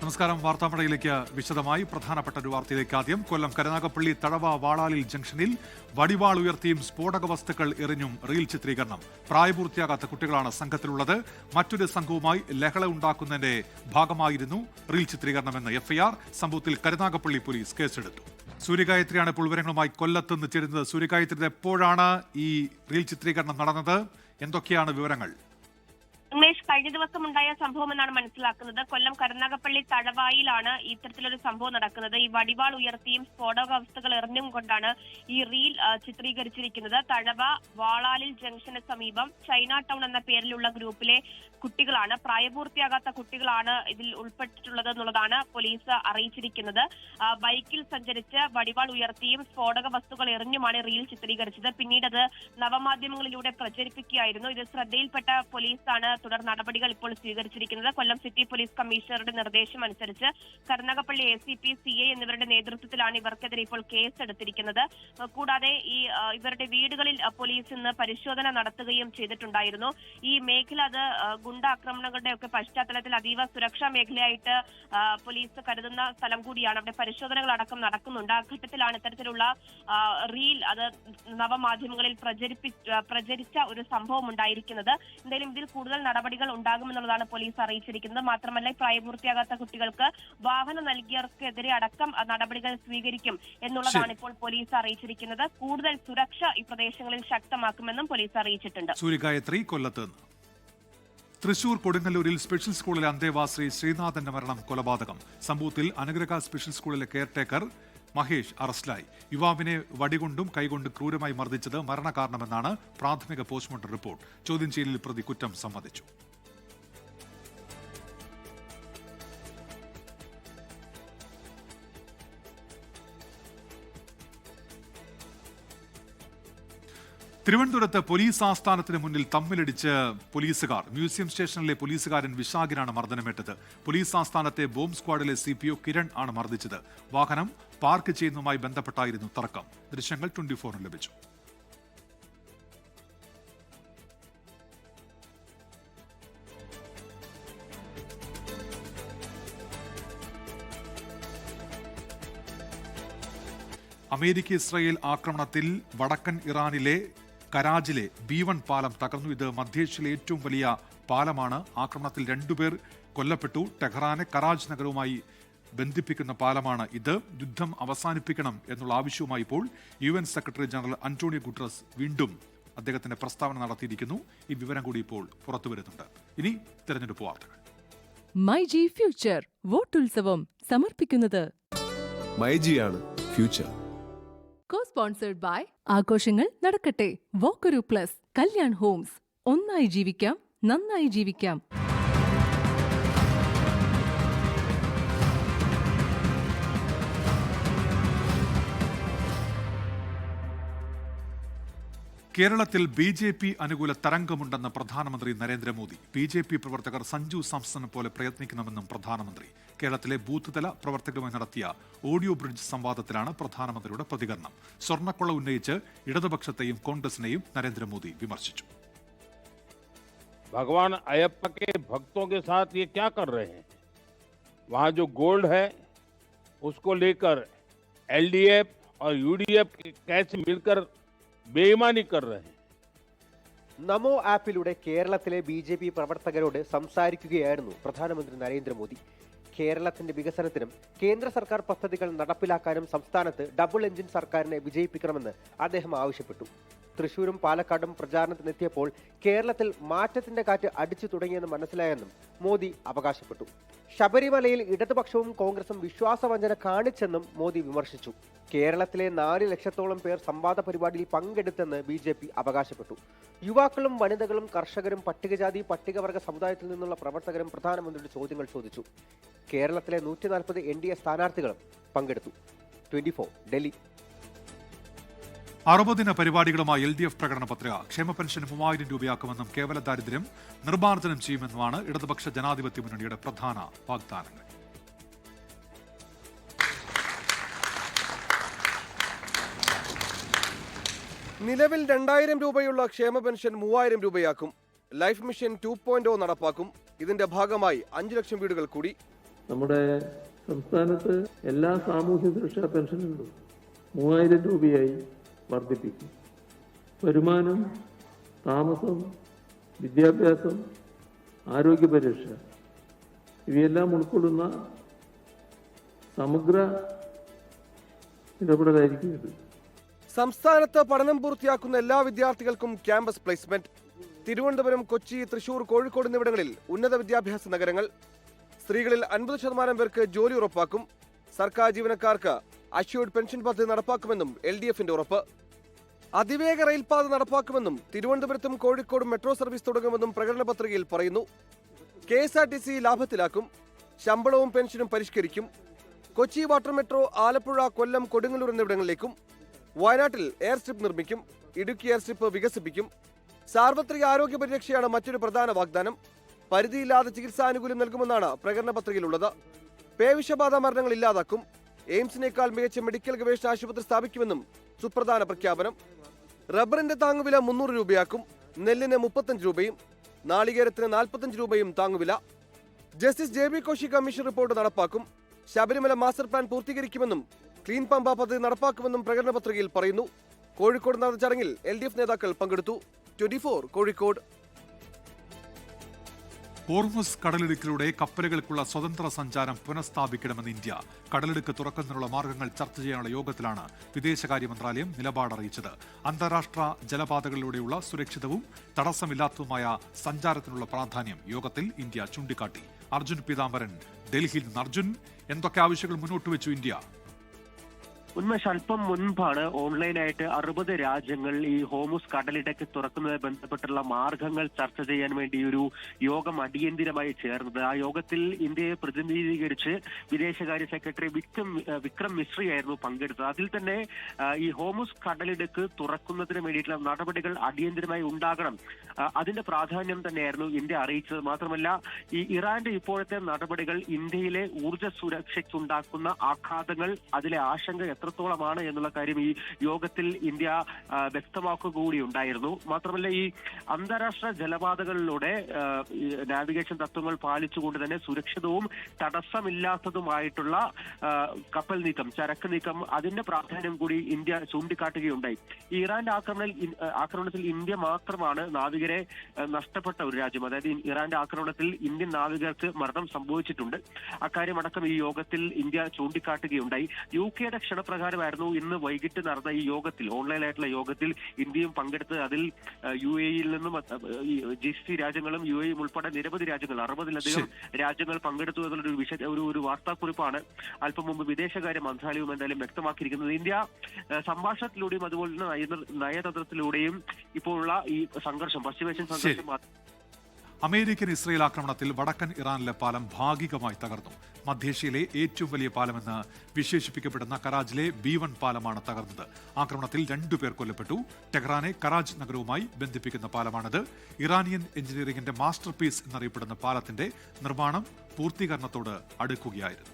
നമസ്കാരം. വാർത്താമഴയിലേക്ക് വിശദമായി. പ്രധാനപ്പെട്ട ഒരു വാർത്തയിലേക്ക് ആദ്യം. കൊല്ലം കരുനാഗപ്പള്ളി തഴവ വാളാലിൽ ജംഗ്ഷനിൽ വടിവാൾ ഉയർത്തിയും സ്ഫോടക വസ്തുക്കൾ എറിഞ്ഞും റീൽ ചിത്രീകരണം. പ്രായപൂർത്തിയാകാത്ത കുട്ടികളാണ് സംഘത്തിലുള്ളത്. മറ്റൊരു സംഘവുമായി ലഹള ഉണ്ടാക്കുന്നതിന്റെ ഭാഗമായിരുന്നു റീൽ ചിത്രീകരണമെന്ന് എഫ്ഐആർ. സംഭവത്തിൽ കരുനാഗപ്പള്ളി പോലീസ് കേസെടുത്തു. സൂര്യഗായത്രിയാണ് ഇപ്പോൾ വിവരങ്ങളുമായി കൊല്ലത്ത് നിന്ന് ചേരുന്നത്. സൂര്യഗായത്രി, എപ്പോഴാണ് ഈ റീൽ ചിത്രീകരണം നടന്നത്? എന്തൊക്കെയാണ് വിവരങ്ങൾ? ഉമേഷ്, കഴിഞ്ഞ ദിവസം ഉണ്ടായ സംഭവം എന്നാണ് മനസ്സിലാക്കുന്നത്. കൊല്ലം കരുനാഗപ്പള്ളി തഴവായിലാണ് ഇത്തരത്തിലൊരു സംഭവം നടക്കുന്നത്. ഈ വടിവാൾ ഉയർത്തിയും സ്ഫോടക വസ്തുക്കൾ എറിഞ്ഞും കൊണ്ടാണ് ഈ റീൽ ചിത്രീകരിച്ചിരിക്കുന്നത്. തഴവ വാളാലിൽ ജംഗ്ഷന് സമീപം ചൈന ടൗൺ എന്ന പേരിലുള്ള ഗ്രൂപ്പിലെ കുട്ടികളാണ്, പ്രായപൂർത്തിയാകാത്ത കുട്ടികളാണ് ഇതിൽ ഉൾപ്പെട്ടിട്ടുള്ളത് എന്നുള്ളതാണ് പോലീസ് അറിയിച്ചിരിക്കുന്നത്. ബൈക്കിൽ സഞ്ചരിച്ച് വടിവാൾ ഉയർത്തിയും സ്ഫോടക വസ്തുക്കൾ എറിഞ്ഞുമാണ് റീൽ ചിത്രീകരിച്ചത്. പിന്നീട് അത് നവമാധ്യമങ്ങളിലൂടെ പ്രചരിപ്പിക്കുകയായിരുന്നു. ഇത് ശ്രദ്ധയിൽപ്പെട്ട പോലീസാണ് തുടർ നടപടികൾ ഇപ്പോൾ സ്വീകരിച്ചിരിക്കുന്നത്. കൊല്ലം സിറ്റി പോലീസ് കമ്മീഷണറുടെ നിർദ്ദേശം അനുസരിച്ച് കരുനാഗപ്പള്ളി ACP, CI എന്നിവരുടെ നേതൃത്വത്തിലാണ് ഇവർക്കെതിരെ ഇപ്പോൾ കേസ് എടുത്തിരിക്കുന്നത്. കൂടാതെ ഇവരുടെ വീടുകളിൽ പോലീസ് ഇന്ന് പരിശോധന നടത്തുകയും ചെയ്തിട്ടുണ്ടായിരുന്നു. ഈ മേഖല അത് ഗുണ്ടാക്രമണങ്ങളുടെ ഒക്കെ പശ്ചാത്തലത്തിൽ അതീവ സുരക്ഷാ മേഖലയായിട്ട് പോലീസ് കരുതുന്ന സ്ഥലം കൂടിയാണ്. അവിടെ പരിശോധനകൾ അടക്കം നടക്കുന്നുണ്ട്. ആ ഘട്ടത്തിലാണ് ഇത്തരത്തിലുള്ള റീൽ അത് നവമാധ്യമങ്ങളിൽ പ്രചരിച്ച ഒരു സംഭവം ഉണ്ടായിരിക്കുന്നത്. എന്തായാലും ഇതിൽ കൂടുതൽ നടപടികൾ ഉണ്ടാകുമെന്നുള്ളതാണ് പോലീസ് അറിയിച്ചിരിക്കുന്നത്. മാത്രമല്ല, പ്രായപൂർത്തിയാകാത്ത കുട്ടികൾക്ക് വാഹനം നൽകിയവർക്കെതിരെ അടക്കം നടപടികൾ സ്വീകരിക്കും എന്നുള്ളതാണ് ഇപ്പോൾ പോലീസ് അറിയിച്ചിരിക്കുന്നത്. കൂടുതൽ സുരക്ഷ ഈ പ്രദേശങ്ങളിൽ ശക്തമാക്കുമെന്നും പോലീസ് അറിയിച്ചിട്ടുണ്ട്. സൂര്യഗായത്രി, കൊല്ലത്ത്. തൃശൂർ കൊടുങ്ങല്ലൂരിൽ സ്പെഷ്യൽ സ്കൂളിലെ അന്തേവാസി ശ്രീനാഥന്റെ മരണം കൊലപാതകം. സംഭവത്തിൽ അനുഗ്രഹ സ്പെഷ്യൽ സ്കൂളിലെ കെയർടേക്കർ മഹേഷ് അറസ്റ്റിലായി. യുവാവിനെ വടികൊണ്ടും കൈകൊണ്ടും ക്രൂരമായി മർദ്ദിച്ചത് മരണകാരണമെന്നാണ് പ്രാഥമിക പോസ്റ്റ്മോർട്ടം റിപ്പോർട്ട്. ചോദ്യം ചെയ്യലിൽ പ്രതി കുറ്റം സമ്മതിച്ചു. തിരുവനന്തപുരത്ത് പോലീസ് ആസ്ഥാനത്തിന് മുന്നിൽ തമ്മിലടിച്ച് പോലീസുകാർ. മ്യൂസിയം സ്റ്റേഷനിലെ പോലീസുകാരൻ വിശാഖിനാണ് മർദ്ദനമേറ്റത്. പോലീസ് ആസ്ഥാനത്തെ ബോംബ് സ്ക്വാഡിലെ CPO കിരൺ ആണ് മർദ്ദിച്ചത്. വാഹനം പാർക്ക് ചെയ്യുന്നതുമായി ബന്ധപ്പെട്ടായിരുന്നു തർക്കം. ദൃശ്യങ്ങൾ 24 ലഭിച്ചു. അമേരിക്ക-ഇസ്രായേൽ ആക്രമണത്തിൽ വടക്കൻ ഇറാനിലെ കരാജിലെ B1 പാലം തകർന്നു. ഇത് മധ്യേഷ്യയിലെ ഏറ്റവും വലിയ പാലമാണ്. ആക്രമണത്തിൽ 2 പേർ കൊല്ലപ്പെട്ടു. ടെഹ്റാനെ കരാജ് നഗരവുമായി ബന്ധിപ്പിക്കുന്ന പാലമാണ് ഇത്. യുദ്ധം അവസാനിപ്പിക്കണം എന്നുള്ള ആവശ്യവുമായി ഇപ്പോൾ UN secretary general Antonio Guterres വീണ്ടും അദ്ദേഹത്തിന്റെ പ്രസ്താവന നടത്തിയിരിക്കുന്നു. ഈ വിവരം കൂടി ഇപ്പോൾ പുറത്തുവരുന്നുണ്ട്. ഇനി തെരഞ്ഞെടുപ്പ് വാർത്തകൾ. മൈജി ഫ്യൂച്ചർ വോട്ടുത്സവം സമർപ്പിക്കുന്നത് മൈജിയാണ് ഫ്യൂച്ചർ. കോ-സ്പോൺസേഡ് ബൈ ആഘോഷങ്ങൾ നടക്കട്ടെ. വോക്കരു പ്ലസ്, കല്യാൺ ഹോംസ്. ഒന്നായി ജീവിക്കാം, നന്നായി ജീവിക്കാം. കേരളത്തിൽ BJP അനുകൂല തരംഗമുണ്ടെന്ന് പ്രധാനമന്ത്രി നരേന്ദ്രമോദി. BJP പ്രവർത്തകർ സഞ്ജു സാംസനെ പോലെ പ്രയത്നിക്കണമെന്നും പ്രധാനമന്ത്രി. കേരളത്തിലെ ബൂത്ത് തല പ്രവർത്തകരുമായി നടത്തിയ ഓഡിയോ ബ്രിഡ്ജ് സംവാദത്തിലാണ് പ്രധാനമന്ത്രിയുടെ പ്രതികരണം. സ്വർണ്ണക്കൊള്ള ഉന്നയിച്ച് ഇടതുപക്ഷത്തെയും കോൺഗ്രസിനെയും നരേന്ദ്രമോദി വിമർശിച്ചു. भगवान अयप्पा के भक्तों के साथ ये क्या कर रहे हैं? वहां जो गोल्ड है उसको लेकर LDF और UDF कैसे मिलकर बेईमानी कर रहे हैं. നമോ ആപ്പിലൂടെ കേരളത്തിലെ BJP പ്രവർത്തകരോട് സംസാരിക്കുകയായിരുന്നു പ്രധാനമന്ത്രി നരേന്ദ്രമോദി. കേരളത്തിന്റെ വികസനത്തിനും കേന്ദ്ര സർക്കാർ പദ്ധതികൾ നടപ്പിലാക്കാനും സംസ്ഥാനത്ത് ഡബിൾ എഞ്ചിൻ സർക്കാരിനെ വിജയിപ്പിക്കണമെന്ന് അദ്ദേഹം ആവശ്യപ്പെട്ടു. തൃശൂരും പാലക്കാടും പ്രചാരണത്തിനെത്തിയപ്പോൾ കേരളത്തിൽ മാറ്റത്തിന്റെ കാറ്റ് അടിച്ചു തുടങ്ങിയെന്ന് മനസ്സിലായെന്നും മോദി അവകാശപ്പെട്ടു. ശബരിമലയിൽ ഇടതുപക്ഷവും കോൺഗ്രസും വിശ്വാസവഞ്ചന കാണിച്ചെന്നും മോദി വിമർശിച്ചു. കേരളത്തിലെ 4 ലക്ഷത്തോളം പേർ സംവാദ പരിപാടിയിൽ പങ്കെടുത്തെന്ന് BJP അവകാശപ്പെട്ടു. യുവാക്കളും വനിതകളും കർഷകരും പട്ടികജാതി പട്ടികവർഗ സമുദായത്തിൽ നിന്നുള്ള പ്രവർത്തകരും പ്രധാനമന്ത്രിയുടെ ചോദ്യങ്ങൾ ചോദിച്ചു. കേരളത്തിലെ 140 NDA സ്ഥാനാർത്ഥികളും പങ്കെടുത്തു. 24 ഡൽഹി. 60 പരിപാടികളുമായി LDF പ്രകടന പത്രിക. ക്ഷേമ പെൻഷൻ 3000 രൂപയാക്കുമെന്നും കേവല ദാരിദ്ര്യം നിർമ്മാർജ്ജനം ചെയ്യുമെന്നുമാണ് ഇടതുപക്ഷ ജനാധിപത്യ മുന്നണിയുടെ പ്രധാന വാഗ്ദാനങ്ങൾ. നിലവിൽ 2000 രൂപയുള്ള ക്ഷേമ പെൻഷൻ 3000 രൂപയാക്കും. ലൈഫ് മിഷൻ 2.0 നടപ്പാക്കും. ഇതിന്റെ ഭാഗമായി 5 ലക്ഷം വീടുകൾ കൂടി. നമ്മുടെ സംസ്ഥാനത്ത് എല്ലാ സാമൂഹ്യ സുരക്ഷാ പെൻഷനുകളും 3000 രൂപയായി വർദ്ധിപ്പിക്കും. വരുമാനം, താമസം, വിദ്യാഭ്യാസം, ആരോഗ്യപരിരക്ഷ ഇവയെല്ലാം ഉൾക്കൊള്ളുന്ന സമഗ്ര ഇടപെടലായിരിക്കും ഇത്. സംസ്ഥാനത്ത് പഠനം പൂർത്തിയാക്കുന്ന എല്ലാ വിദ്യാർത്ഥികൾക്കും ക്യാമ്പസ് പ്ലേസ്മെന്റ്. തിരുവനന്തപുരം, കൊച്ചി, തൃശൂർ, കോഴിക്കോട് എന്നിവിടങ്ങളിൽ ഉന്നത വിദ്യാഭ്യാസ നഗരങ്ങൾ. സ്ത്രീകളിൽ 50% പേർക്ക് ജോലി ഉറപ്പാക്കും. സർക്കാർ ജീവനക്കാർക്ക് അഷ്യൂർഡ് പെൻഷൻ പദ്ധതി നടപ്പാക്കുമെന്നും LDFന്റെ ഉറപ്പ്. അതിവേഗ റെയിൽപാത നടപ്പാക്കുമെന്നും തിരുവനന്തപുരത്തും കോഴിക്കോടും മെട്രോ സർവീസ് തുടങ്ങുമെന്നും പ്രകടന പത്രികയിൽ പറയുന്നു. KSRTC ലാഭത്തിലാക്കും. ശമ്പളവും പെൻഷനും പരിഷ്കരിക്കും. കൊച്ചി വാട്ടർ മെട്രോ ആലപ്പുഴ, കൊല്ലം, കൊടുങ്ങല്ലൂർ എന്നിവിടങ്ങളിലേക്കും. വയനാട്ടിൽ എയർ സ്ട്രിപ്പ് നിർമ്മിക്കും. ഇടുക്കി എയർ സ്ട്രിപ്പ് വികസിപ്പിക്കും. സാർവത്രിക ആരോഗ്യ പരിരക്ഷയാണ് മറ്റൊരു പ്രധാന വാഗ്ദാനം. പരിധിയില്ലാതെ ചികിത്സാനുകൂല്യം നൽകുമെന്നാണ് പ്രകടന പത്രികയിലുള്ളത്. പേവിഷബാധ മരണങ്ങൾ ഇല്ലാതാക്കും. എയിംസിനേക്കാൾ മികച്ച മെഡിക്കൽ ഗവേഷണ ആശുപത്രി സ്ഥാപിക്കുമെന്നും സുപ്രധാന പ്രഖ്യാപനം. റബ്ബറിന്റെ താങ്ങുവില 300 രൂപയാക്കും. നെല്ലിന് 35 രൂപയും നാളികേരത്തിന് 45 രൂപയും താങ്ങുവില. Justice JB Koshy commission report നടപ്പാക്കും. ശബരിമല മാസ്റ്റർ പ്ലാൻ പൂർത്തീകരിക്കുമെന്നും ക്ലീൻ പമ്പ പദ്ധതി നടപ്പാക്കുമെന്നും പ്രകടന പത്രികയിൽ പറയുന്നു. കോഴിക്കോട് നടന്ന ചടങ്ങിൽ LDF നേതാക്കൾ പങ്കെടുത്തു. 24 കോഴിക്കോട്. ഹോർമുസ് കടലിടുക്കിലൂടെ കപ്പലുകൾക്കുള്ള സ്വതന്ത്ര സഞ്ചാരം പുനഃസ്ഥാപിക്കണമെന്ന് ഇന്ത്യ. കടലിടുക്ക് തുറക്കുന്നതിനുള്ള മാർഗങ്ങൾ ചർച്ച ചെയ്യാനുള്ള യോഗത്തിലാണ് വിദേശകാര്യ മന്ത്രാലയം നിലപാട് അറിയിച്ചത്. അന്താരാഷ്ട്ര ജലപാതകളിലൂടെയുള്ള സുരക്ഷിതവും തടസ്സമില്ലാത്തതുമായ സഞ്ചാരത്തിനുള്ള പ്രാധാന്യം യോഗത്തിൽ ഇന്ത്യ ചൂണ്ടിക്കാട്ടി. അർജുൻ പീതാംബരൻ ഡൽഹിയിൽ നിന്ന്. അർജുൻ, എന്തൊക്കെ ആവശ്യങ്ങൾ മുന്നോട്ട് വെച്ചു ഇന്ത്യ? ഉന്മേഷ്, അല്പം മുൻപാണ് ഓൺലൈനായിട്ട് 60 രാജ്യങ്ങൾ ഈ ഹോർമുസ് കടലിടുക്ക് തുറക്കുന്നതുമായി ബന്ധപ്പെട്ടുള്ള മാർഗങ്ങൾ ചർച്ച ചെയ്യാൻ വേണ്ടി ഒരു യോഗം അടിയന്തിരമായി ചേർന്നത്. ആ യോഗത്തിൽ ഇന്ത്യയെ പ്രതിനിധീകരിച്ച് വിദേശകാര്യ സെക്രട്ടറി വിക്രം മിശ്രി ആയിരുന്നു പങ്കെടുത്തത്. അതിൽ തന്നെ ഈ ഹോർമുസ് കടലിടുക്ക് തുറക്കുന്നതിന് വേണ്ടിയിട്ടുള്ള നടപടികൾ അടിയന്തിരമായി ഉണ്ടാകണം, അതിന്റെ പ്രാധാന്യം തന്നെയായിരുന്നു ഇന്ത്യ അറിയിച്ചത്. മാത്രമല്ല, ഈ ഇറാന്റെ ഇപ്പോഴത്തെ നടപടികൾ ഇന്ത്യയിലെ ഊർജ്ജ സുരക്ഷയ്ക്കുണ്ടാക്കുന്ന ആഘാതങ്ങൾ, അതിലെ ആശങ്ക എത്രത്തോളമാണ് എന്നുള്ള കാര്യം ഈ യോഗത്തിൽ ഇന്ത്യ വ്യക്തമാക്കുക കൂടി ഉണ്ടായിരുന്നു. മാത്രമല്ല, ഈ അന്താരാഷ്ട്ര ജലപാതകളിലൂടെ നാവിഗേഷൻ തത്വങ്ങൾ പാലിച്ചുകൊണ്ട് തന്നെ സുരക്ഷിതവും തടസ്സമില്ലാത്തതുമായിട്ടുള്ള കപ്പൽ നീക്കം, ചരക്ക് നീക്കം, അതിന്റെ പ്രാധാന്യം കൂടി ഇന്ത്യ ചൂണ്ടിക്കാട്ടുകയുണ്ടായി. ഈ ഇറാന്റെ ആക്രമണത്തിൽ ഇന്ത്യ മാത്രമാണ് നാവികരെ നഷ്ടപ്പെട്ട ഒരു രാജ്യം. അതായത് ഇറാന്റെ ആക്രമണത്തിൽ ഇന്ത്യൻ നാവികർക്ക് മരണം സംഭവിച്ചിട്ടുണ്ട്. അക്കാര്യമടക്കം ഈ യോഗത്തിൽ ഇന്ത്യ ചൂണ്ടിക്കാട്ടുകയുണ്ടായി. UK-യുടെ ക്ഷണപ്രകാരമായിരുന്നു ഇന്ന് വൈകിട്ട് നടന്ന ഈ യോഗത്തിൽ, ഓൺലൈനായിട്ടുള്ള യോഗത്തിൽ ഇന്ത്യയും പങ്കെടുത്തത്. അതിൽ UAE-യിൽ നിന്നും GCC രാജ്യങ്ങളും UAE ഉൾപ്പെടെ നിരവധി രാജ്യങ്ങൾ, 60-ലധികം രാജ്യങ്ങൾ പങ്കെടുത്തു എന്നുള്ളൊരു ഒരു വാർത്താക്കുറിപ്പാണ് അല്പം മുമ്പ് വിദേശകാര്യ മന്ത്രാലയവും എന്തായാലും വ്യക്തമാക്കിയിരിക്കുന്നത്. ഇന്ത്യ സംഭാഷണത്തിലൂടെയും അതുപോലെ തന്നെ നയതന്ത്രത്തിലൂടെയും ഇപ്പോഴുള്ള ഈ സംഘർഷം, പശ്ചിമേഷ്യൻ സംഘർഷം. അമേരിക്കൻ ഇസ്രയേൽ ആക്രമണത്തിൽ വടക്കൻ ഇറാനിലെ പാലം ഭാഗികമായി തകർന്നു. മധ്യേഷ്യയിലെ ഏറ്റവും വലിയ പാലമെന്ന് വിശേഷിപ്പിക്കപ്പെടുന്ന കരാജിലെ B1 പാലമാണ് തകർന്നത്. ആക്രമണത്തിൽ 2 പേർ കൊല്ലപ്പെട്ടു. ടെഹ്റാനെ കറാജ് നഗരവുമായി ബന്ധിപ്പിക്കുന്ന പാലമാണിത്. ഇറാനിയൻ എഞ്ചിനീയറിംഗിന്റെ മാസ്റ്റർ പീസ് എന്നറിയപ്പെടുന്ന പാലത്തിന്റെ നിർമ്മാണം പൂർത്തീകരണത്തോട് അടുക്കുകയായിരുന്നു.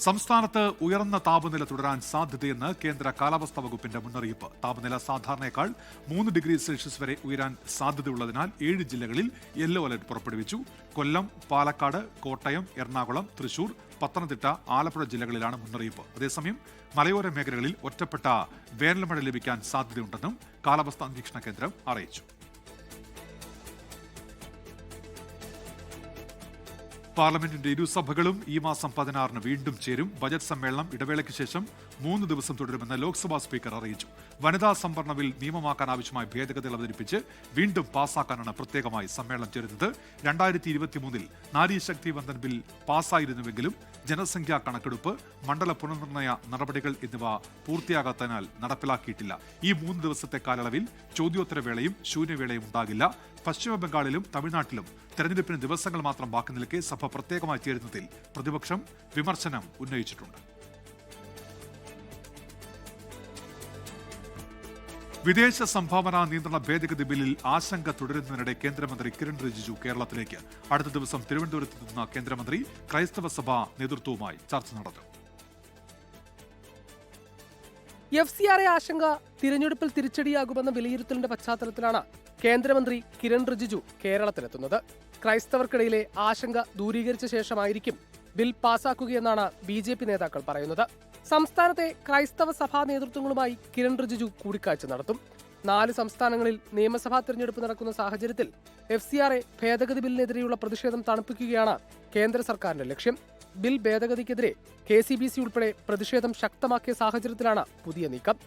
സംസ്ഥാനത്ത് ഉയർന്ന താപനില തുടരാൻ സാധ്യതയെന്ന് കേന്ദ്ര കാലാവസ്ഥാ വകുപ്പിന്റെ മുന്നറിയിപ്പ്. താപനില സാധാരണയേക്കാൾ 3 ഡിഗ്രി സെൽഷ്യസ് വരെ ഉയരാൻ സാധ്യതയുള്ളതിനാൽ 7 ജില്ലകളിൽ യെല്ലോ അലർട്ട് പുറപ്പെടുവിച്ചു. കൊല്ലം, പാലക്കാട്, കോട്ടയം, എറണാകുളം, തൃശൂർ, പത്തനംതിട്ട, ആലപ്പുഴ ജില്ലകളിലാണ് മുന്നറിയിപ്പ്. അതേസമയം മലയോര മേഖലകളിൽ ഒറ്റപ്പെട്ട വേനൽമഴ ലഭിക്കാൻ സാധ്യതയുണ്ടെന്നും കാലാവസ്ഥാ നിരീക്ഷണ കേന്ദ്രം അറിയിച്ചു. പാർലമെന്റിന്റെ ഇരുസഭകളും ഈ മാസം 16-ന് വീണ്ടും ചേരും. ബജറ്റ് സമ്മേളനം ഇടവേളയ്ക്ക് ശേഷം 3 ദിവസം തുടരുമെന്ന് ലോക്സഭാ സ്പീക്കർ അറിയിച്ചു. വനിതാ സംവരണ ബിൽ നിയമമാക്കാൻ ആവശ്യമായ ഭേദഗതികൾ അവതരിപ്പിച്ച് വീണ്ടും പാസാക്കാനാണ് പ്രത്യേകമായി സമ്മേളനം ചേരുന്നത്. 2023-ൽ നാരി ശക്തി വന്ദൻ ബിൽ പാസ്സായിരുന്നുവെങ്കിലും ജനസംഖ്യാ കണക്കെടുപ്പ്, മണ്ഡല പുനർനിർണയ നടപടികൾ എന്നിവ പൂർത്തിയാകാത്തതിനാൽ നടപ്പിലാക്കിയിട്ടില്ല. ഈ 3 ദിവസത്തെ കാലയളവിൽ ചോദ്യോത്തരവേളയും ശൂന്യവേളയും ഉണ്ടാകില്ല. പശ്ചിമ ബംഗാളിലും തമിഴ്നാട്ടിലും തെരഞ്ഞെടുപ്പിന് ദിവസങ്ങൾ മാത്രം ബാക്കി നിൽക്കെ സഭ പ്രത്യേകമായി ചേരുന്നതിൽ പ്രതിപക്ഷം വിമർശനം ഉന്നയിച്ചിട്ടുണ്ട്. വിദേശ സംഭാവന നിയന്ത്രണ ഭേദഗതി ബില്ലിൽ ആശങ്ക തുടരുന്നതിനിടെ കേന്ദ്രമന്ത്രി കിരൺ റിജിജു കേരളത്തിലേക്ക്. അടുത്ത ദിവസം തിരുവനന്തപുരത്തെത്തുന്ന കേന്ദ്രമന്ത്രി ക്രൈസ്തവ സഭാ നേതൃത്വവുമായി ചർച്ച നടത്തും. FCRA ആശങ്ക തിരഞ്ഞെടുപ്പിൽ തിരിച്ചടിയാകുമെന്ന വിലയിരുത്തലിന്റെ പശ്ചാത്തലത്തിലാണ് കേന്ദ്രമന്ത്രി കിരൺ റിജിജു കേരളത്തിലെത്തുന്നത്. ക്രൈസ്തവർക്കിടയിലെ ആശങ്ക ദൂരീകരിച്ച ശേഷമായിരിക്കും ബിൽ പാസാക്കുകയെന്നാണ് BJP നേതാക്കൾ പറയുന്നത്. സംസ്ഥാനത്തെ ക്രൈസ്തവ സഭാ നേതൃത്വങ്ങളുമായി കിരൺ റിജിജു കൂടിക്കാഴ്ച നടത്തും. 4 സംസ്ഥാനങ്ങളിൽ നിയമസഭാ തെരഞ്ഞെടുപ്പ് നടക്കുന്ന സാഹചര്യത്തിൽ FCRA ഭേദഗതി ബില്ലിനെതിരെയുള്ള പ്രതിഷേധം തണുപ്പിക്കുകയാണ് കേന്ദ്ര സർക്കാരിന്റെ ലക്ഷ്യം. ബിൽ ഭേദഗതിക്കെതിരെ KCBC ഉൾപ്പെടെ പ്രതിഷേധം ശക്തമാക്കിയ സാഹചര്യത്തിലാണ് പുതിയ നീക്കം.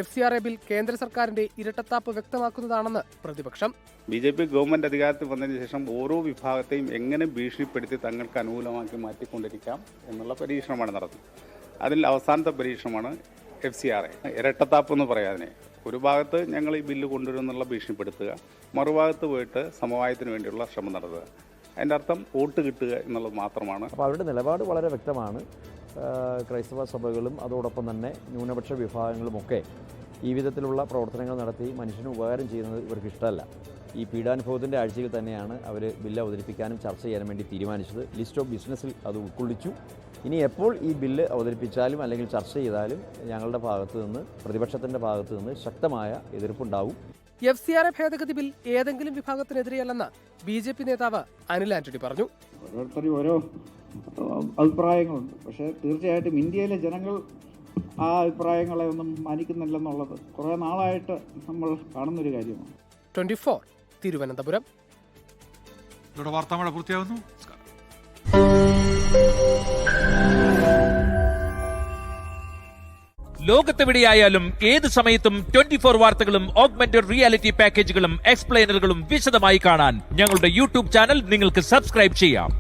FCRA ബിൽ കേന്ദ്ര സർക്കാരിന്റെ ഇരട്ടത്താപ്പ് വ്യക്തമാക്കുന്നതാണെന്ന് പ്രതിപക്ഷം. BJP ഗവൺമെന്റ് അധികാരത്തിൽ വന്നതിന് ശേഷം ഓരോ വിഭാഗത്തെയും എങ്ങനെ ഭീഷണിപ്പെടുത്തി തങ്ങൾക്ക് അനുകൂലമാക്കി മാറ്റിക്കൊണ്ടിരിക്കാം എന്നുള്ള പരീക്ഷണമാണ് നടത്തുന്നത്. അതിൽ അവസാനത്തെ പരീക്ഷണമാണ് FCRA. ഇരട്ടത്താപ്പ് എന്ന് പറയാതിനെ ഒരു ഭാഗത്ത് ഞങ്ങൾ ഈ ബില്ല് കൊണ്ടുവരുന്നുള്ള ഭീഷണിപ്പെടുത്തുക, മറുഭാഗത്ത് പോയിട്ട് സമവായത്തിന് വേണ്ടിയുള്ള ശ്രമം നടത്തുക. അതിൻ്റെ അർത്ഥം വോട്ട് കിട്ടുക എന്നുള്ളത് മാത്രമാണ്. അപ്പോൾ അവരുടെ നിലപാട് വളരെ വ്യക്തമാണ്. ക്രൈസ്തവ സഭകളും അതോടൊപ്പം തന്നെ ന്യൂനപക്ഷ വിഭാഗങ്ങളുമൊക്കെ ഈ വിധത്തിലുള്ള പ്രവർത്തനങ്ങൾ നടത്തി മനുഷ്യന് ഉപകാരം ചെയ്യുന്നത് ഇവർക്ക് ഇഷ്ടമല്ല. ഈ പീഡാനുഭവത്തിൻ്റെ ആഴ്ചയിൽ തന്നെയാണ് അവർ ബില്ല് അവതരിപ്പിക്കാനും ചർച്ച ചെയ്യാനും വേണ്ടി തീരുമാനിച്ചത്. ലിസ്റ്റ് ഓഫ് ബിസിനസ്സിൽ അത് ഉൾക്കൊള്ളിച്ചു. ഇനി എപ്പോൾ ഈ ബില്ല് അവതരിപ്പിച്ചാലും അല്ലെങ്കിൽ ചർച്ച ചെയ്താലും ഞങ്ങളുടെ ഭാഗത്തു നിന്ന്, പ്രതിപക്ഷത്തിൻ്റെ ഭാഗത്തു നിന്ന് ശക്തമായ എതിർപ്പുണ്ടാവും. FCRA ഭേദഗതി ബിൽ ഏതെങ്കിലും വിഭാഗത്തിനെതിരെയല്ലെന്ന് BJP നേതാവ് അനിൽ ആന്റണി പറഞ്ഞു. ഓരോരുത്തരും ഓരോ അഭിപ്രായങ്ങളുണ്ട്. പക്ഷേ തീർച്ചയായിട്ടും ഇന്ത്യയിലെ ജനങ്ങൾ ആ അഭിപ്രായങ്ങളെ ഒന്നും മാനിക്കുന്നില്ലെന്നുള്ളത് കുറേ നാളായിട്ട് നമ്മൾ കാണുന്നൊരു കാര്യമാണ്. 24 തിരുവനന്തപുരം. ഇതോടെ വാർത്താമഴ പൂർത്തിയാകുന്നു. ലോകത്തെവിടെയായാലും ഏത് സമയത്തും 24 വാർത്തകളും ഓഗ്മെന്റഡ് റിയാലിറ്റി പാക്കേജുകളും എക്സ്പ്ലെയിനറുകളും വിശദമായി കാണാൻ ഞങ്ങളുടെ YouTube ചാനൽ നിങ്ങൾക്ക് സബ്സ്ക്രൈബ് ചെയ്യാം.